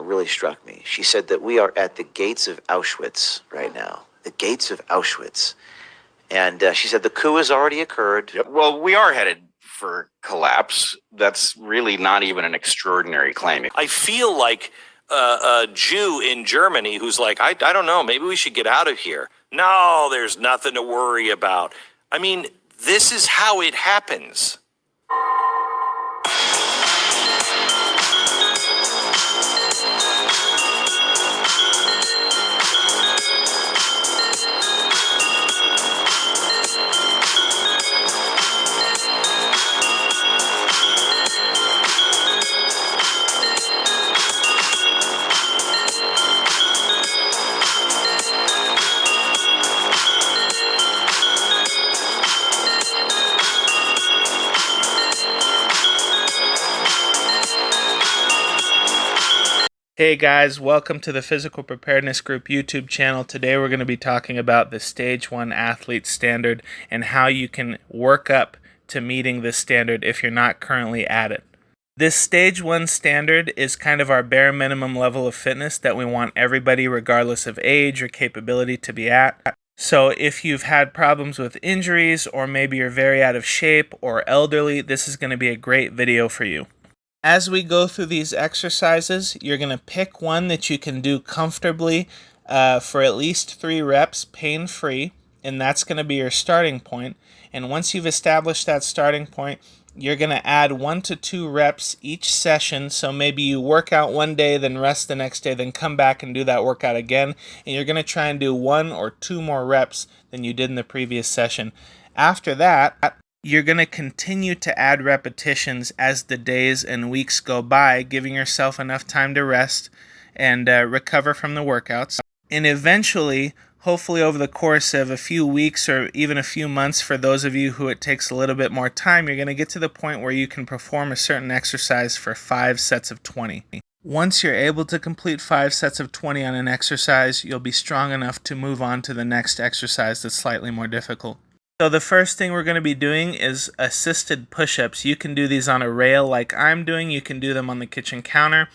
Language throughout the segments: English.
really struck me. She said that we are at the gates of Auschwitz right now. The gates of Auschwitz. And she said the coup has already occurred. Yep. Well, we are headed for collapse. That's really not even an extraordinary claim. I feel like a Jew in Germany who's like, I don't know, maybe we should get out of here. No, there's nothing to worry about. I mean, this is how it happens. Hey guys, welcome to the Physical Preparedness Group YouTube channel. Today we're going to be talking about the Stage 1 Athlete Standard and how you can work up to meeting this standard if you're not currently at it. This Stage 1 standard is kind of our bare minimum level of fitness that we want everybody, regardless of age or capability, to be at. So if you've had problems with injuries, or maybe you're very out of shape or elderly, this is going to be a great video for you. As we go through these exercises, you're going to pick one that you can do comfortably for at least 3 reps, pain-free, and that's going to be your starting point. And once you've established that starting point, you're going to add 1 to 2 reps each session. So maybe you work out one day, then rest the next day, then come back and do that workout again. And you're going to try and do 1 or 2 more reps than you did in the previous session. After that, you're going to continue to add repetitions as the days and weeks go by, giving yourself enough time to rest and recover from the workouts. And eventually, hopefully over the course of a few weeks or even a few months, for those of you who it takes a little bit more time, you're going to get to the point where you can perform a certain exercise for 5 sets of 20. Once you're able to complete 5 sets of 20 on an exercise, you'll be strong enough to move on to the next exercise that's slightly more difficult. So the first thing we're going to be doing is assisted push-ups. You can do these on a rail like I'm doing. You can do them on the kitchen counter.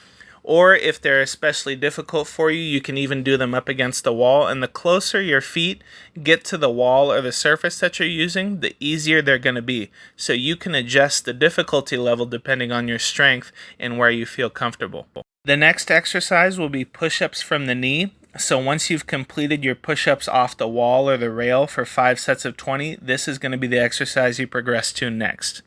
Or if they're especially difficult for you, you can even do them up against the wall. And the closer your feet get to the wall or the surface that you're using, the easier they're going to be. So you can adjust the difficulty level depending on your strength and where you feel comfortable. The next exercise will be push-ups from the knee. So once you've completed your push-ups off the wall or the rail for 5 sets of 20, this is going to be the exercise you progress to next.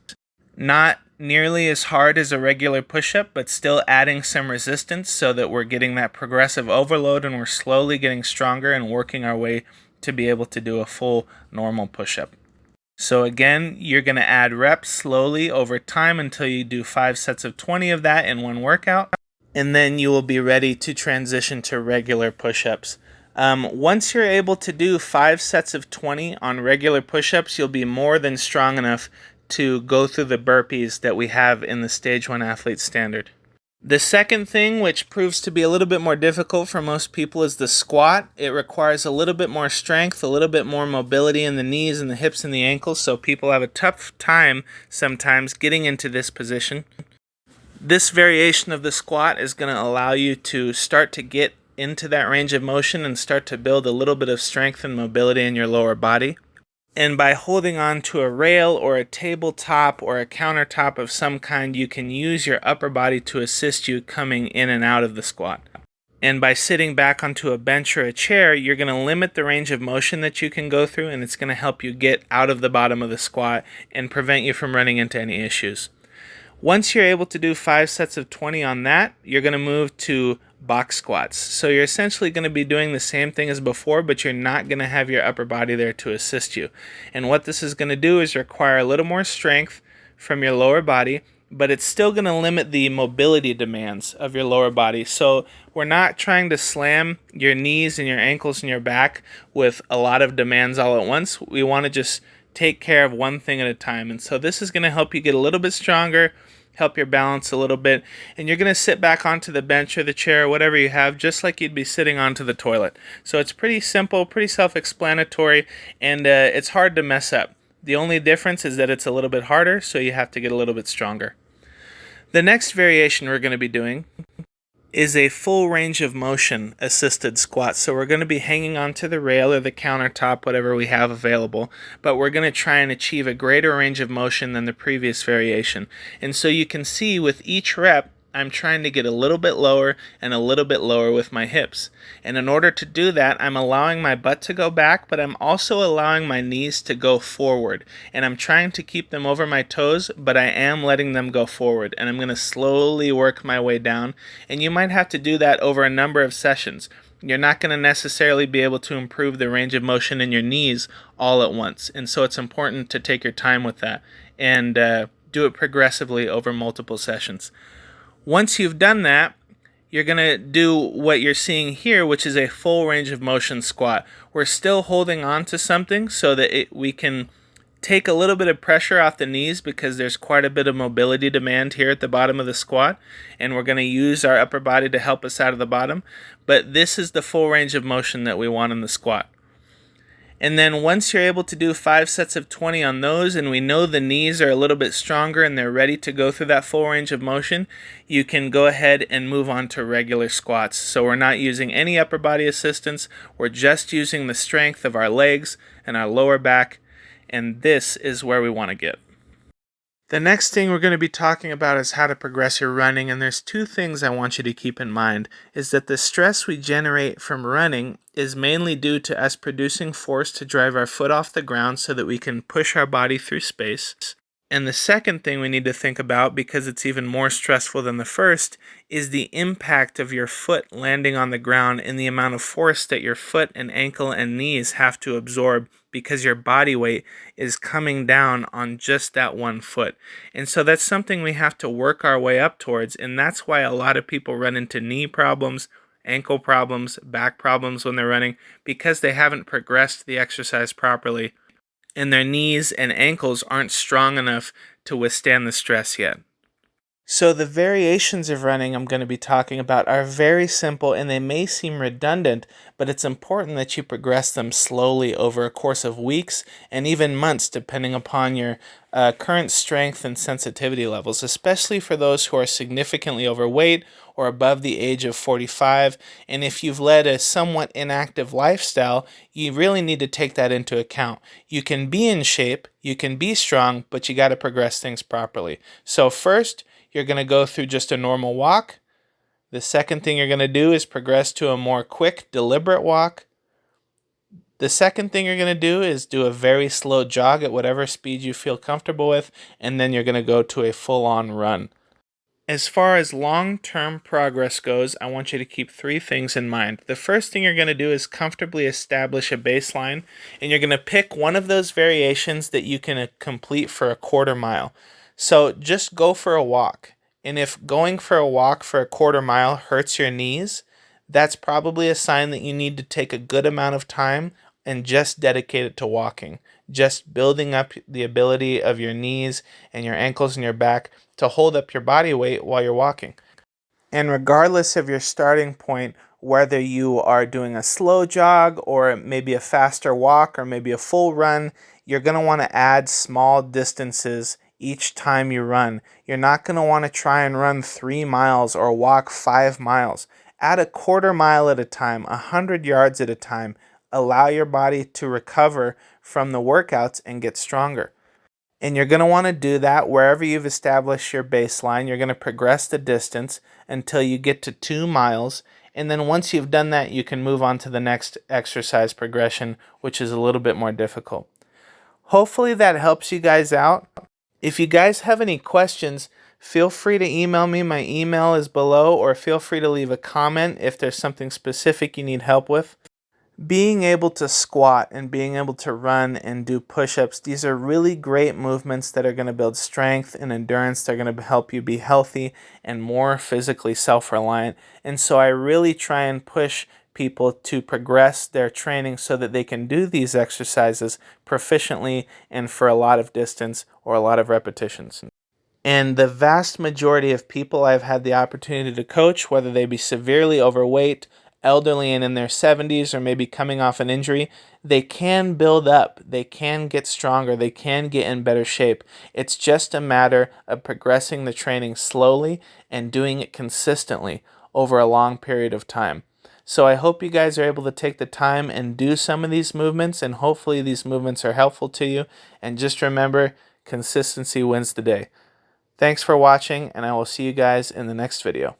Not nearly as hard as a regular push-up, but still adding some resistance so that we're getting that progressive overload and we're slowly getting stronger and working our way to be able to do a full normal push-up. So again, you're going to add reps slowly over time until you do 5 sets of 20 of that in one workout. And then you will be ready to transition to regular push-ups. Once you're able to do 5 sets of 20 on regular push-ups, you'll be more than strong enough to go through the burpees that we have in the Stage 1 Athlete Standard. The second thing, which proves to be a little bit more difficult for most people, is the squat. It requires a little bit more strength, a little bit more mobility in the knees and the hips and the ankles, so people have a tough time sometimes getting into this position. This variation of the squat is going to allow you to start to get into that range of motion and start to build a little bit of strength and mobility in your lower body. And by holding on to a rail or a tabletop or a countertop of some kind, you can use your upper body to assist you coming in and out of the squat. And by sitting back onto a bench or a chair, you're going to limit the range of motion that you can go through, and it's going to help you get out of the bottom of the squat and prevent you from running into any issues. Once you're able to do 5 sets of 20 on that, you're going to move to box squats. So you're essentially going to be doing the same thing as before, but you're not going to have your upper body there to assist you. And what this is going to do is require a little more strength from your lower body, but it's still going to limit the mobility demands of your lower body. So we're not trying to slam your knees and your ankles and your back with a lot of demands all at once. We want to just take care of one thing at a time. And so this is going to help you get a little bit stronger, help your balance a little bit, and you're going to sit back onto the bench or the chair or whatever you have, just like you'd be sitting onto the toilet. So it's pretty simple, pretty self-explanatory, and it's hard to mess up. The only difference is that it's a little bit harder, so you have to get a little bit stronger. The next variation we're going to be doing is a full range of motion assisted squat. So we're going to be hanging onto the rail or the countertop, whatever we have available, but we're going to try and achieve a greater range of motion than the previous variation. And so you can see with each rep, I'm trying to get a little bit lower and a little bit lower with my hips. And in order to do that, I'm allowing my butt to go back, but I'm also allowing my knees to go forward. And I'm trying to keep them over my toes, but I am letting them go forward. And I'm going to slowly work my way down. And you might have to do that over a number of sessions. You're not going to necessarily be able to improve the range of motion in your knees all at once. And so it's important to take your time with that and do it progressively over multiple sessions. Once you've done that, you're going to do what you're seeing here, which is a full range of motion squat. We're still holding on to something so that we can take a little bit of pressure off the knees because there's quite a bit of mobility demand here at the bottom of the squat, and we're going to use our upper body to help us out of the bottom. But this is the full range of motion that we want in the squat. And then once you're able to do 5 sets of 20 on those, and we know the knees are a little bit stronger and they're ready to go through that full range of motion, you can go ahead and move on to regular squats. So we're not using any upper body assistance, we're just using the strength of our legs and our lower back, and this is where we want to get. The next thing we're going to be talking about is how to progress your running, and there's 2 things I want you to keep in mind, is that the stress we generate from running is mainly due to us producing force to drive our foot off the ground so that we can push our body through space. And the second thing we need to think about, because it's even more stressful than the first, is the impact of your foot landing on the ground and the amount of force that your foot and ankle and knees have to absorb because your body weight is coming down on just that one foot. And so that's something we have to work our way up towards, and that's why a lot of people run into knee problems, ankle problems, back problems when they're running, because they haven't progressed the exercise properly and their knees and ankles aren't strong enough to withstand the stress yet. So the variations of running I'm going to be talking about are very simple, and they may seem redundant, but it's important that you progress them slowly over a course of weeks and even months, depending upon your current strength and sensitivity levels, especially for those who are significantly overweight or above the age of 45. And if you've led a somewhat inactive lifestyle, you really need to take that into account. You can be in shape, you can be strong, but you got to progress things properly. So first, you're going to go through just a normal walk. The second thing you're going to do is progress to a more quick, deliberate walk. The second thing you're going to do is do a very slow jog at whatever speed you feel comfortable with, and then you're going to go to a full-on run. As far as long-term progress goes, I want you to keep 3 things in mind. The first thing you're going to do is comfortably establish a baseline, and you're going to pick one of those variations that you can complete for a quarter mile. So just go for a walk. And if going for a walk for a quarter mile hurts your knees, that's probably a sign that you need to take a good amount of time and just dedicate it to walking. Just building up the ability of your knees and your ankles and your back to hold up your body weight while you're walking. And regardless of your starting point, whether you are doing a slow jog or maybe a faster walk or maybe a full run, you're going to want to add small distances each time you run. You're not going to want to try and run 3 miles or walk 5 miles. Add a quarter mile at a time, 100 yards at a time. Allow your body to recover from the workouts and get stronger. And you're going to want to do that wherever you've established your baseline. You're going to progress the distance until you get to 2 miles. And then once you've done that, you can move on to the next exercise progression, which is a little bit more difficult. Hopefully that helps you guys out. If you guys have any questions, feel free to email me. My email is below, or feel free to leave a comment if there's something specific you need help with. Being able to squat and being able to run and do push-ups, these are really great movements that are going to build strength and endurance. They're going to help you be healthy and more physically self-reliant. And so I really try and push people to progress their training so that they can do these exercises proficiently and for a lot of distance or a lot of repetitions. And the vast majority of people I've had the opportunity to coach, whether they be severely overweight, elderly and in their 70s, or maybe coming off an injury, they can build up, they can get stronger, they can get in better shape. It's just a matter of progressing the training slowly and doing it consistently over a long period of time. So I hope you guys are able to take the time and do some of these movements, and hopefully these movements are helpful to you. And just remember, consistency wins the day. Thanks for watching, and I will see you guys in the next video.